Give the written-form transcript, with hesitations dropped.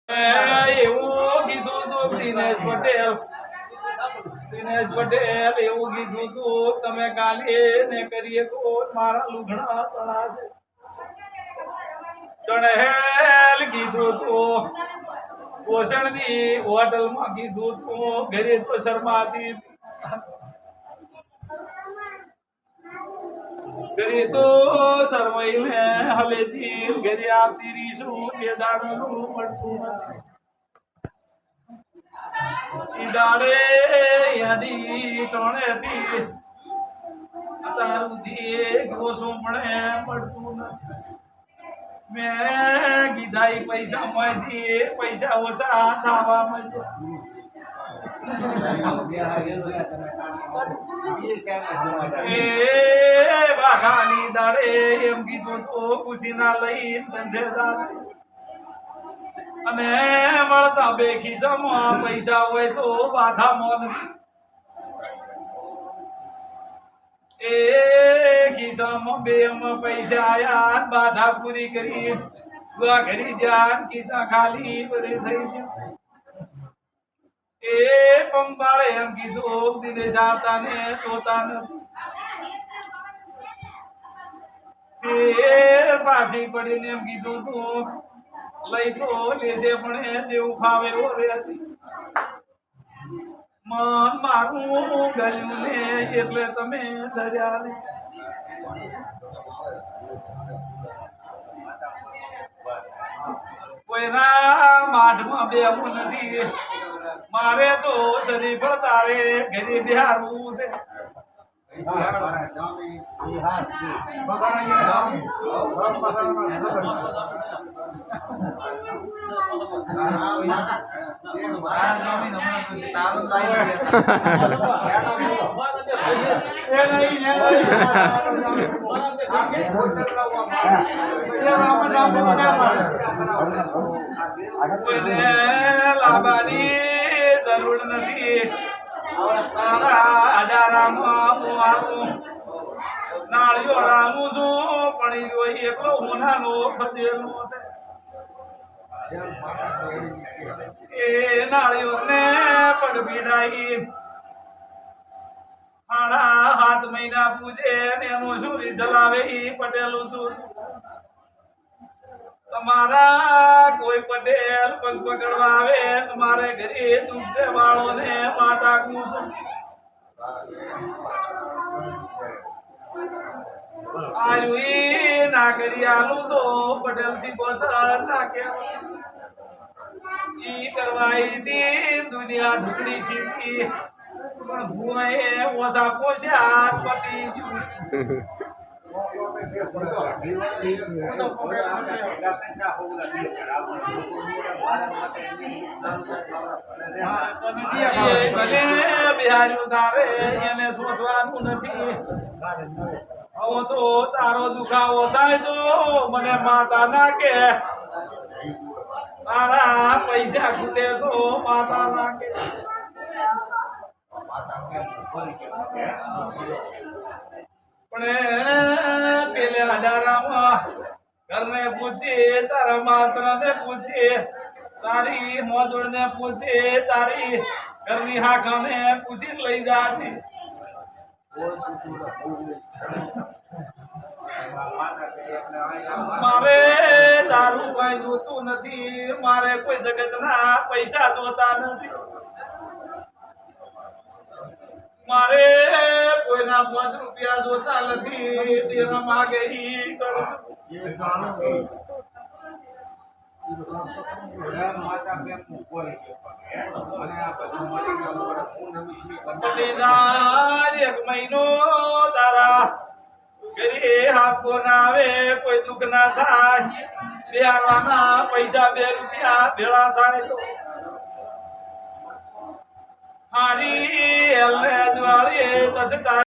એવું કીધું તું દિનેશ પટેલ એવું કીધું તું તમે કાલે ને કરીએ તો મારા લુગડા તળાશે ચણેલ કીધું તું પોષણ દી હોટલ માં કીધું તું ઘરે તો શરમાતી ઘરે તો શરમાઈ મે હલેજી ઘરે આવતી રીશું કે દાડનું મળતું નથી ઈ દાડે યાડી ટોણેથી તારું દી ગોસો મળે મળતું નથી મેં કીધા પૈસા માંથી પૈસા ઓછા થવા બાધાની દાડે એમ કીધું તો ખુશી ના લઈ ધંધેદાર અને મળતા બે ખિસ્સામાં પૈસા હોય તો બાધા મોલ એ ખિસ્સામાં બે પૈસા આયા બાધા પૂરી કરી ઘરી જાન ખિસ્સા ખાલી ભરે થઈ ગયા એ પંપાળે એમ કીધું દિનેશ આવતા ને જોતા નથી પાછી પડીને એમ કીધું તું લઈ તો લેશે પણ જેવું ફાવે એવો રે મન મારું ગયું ને એટલે તમે ધર્યા ને કોઈના માઠમાં બેવું નથી મારે તો શરીર પણ તારે ઘરે બિહારવું છે લાંબાની જરૂર નથી નાળિયો રાનું છું પણ એકલો હોનાનો ખદેલો છે એ નાળિયો ને પગ પીડાઈ હાથ મહિના પૂજે ને એનું શું ચલાવે પટેલું છું તમારા કોઈ પટેલ પગ પકડવા આવે તમારે ઘરે દુઃખ છે વાળો ને માતા કું આયુઈ ના કરી આલું તો પટેલ સિકોતર ના કે ઈ કરવાઈ દી દુનિયા ઢુકડી ચીતી પણ ભૂએ ઓસા પોસ્યા પતિ બિહારી તારે એને શોધવાનું નથી હવે તો તારો દુખાવો થાય તો મને માતા ના કે તારા પૈસા ખૂટે તો માતા ના કે પણ પેલે અડારામાં ઘરને પૂછીએ તારા માત્ર ને પૂછીએ તારી મોજોડ ને પૂછીએ તારી ઘરની હાખાને પૂછીને લઈ જાતી મારે તારું કઈ જોતું નથી મારે કોઈ જગત ના પૈસા જોતા નથી મારે કોઈના 5 રૂપિયા જોતા નથી તેના માગે ઈ કરું એક મહિનો તારા ઘરે હાફો ના આવે કોઈ દુઃખ ના થાય બિહારવાના પૈસા 2 રૂપિયા ભેળા થાય તો હારી એલ દ્વાળી તથા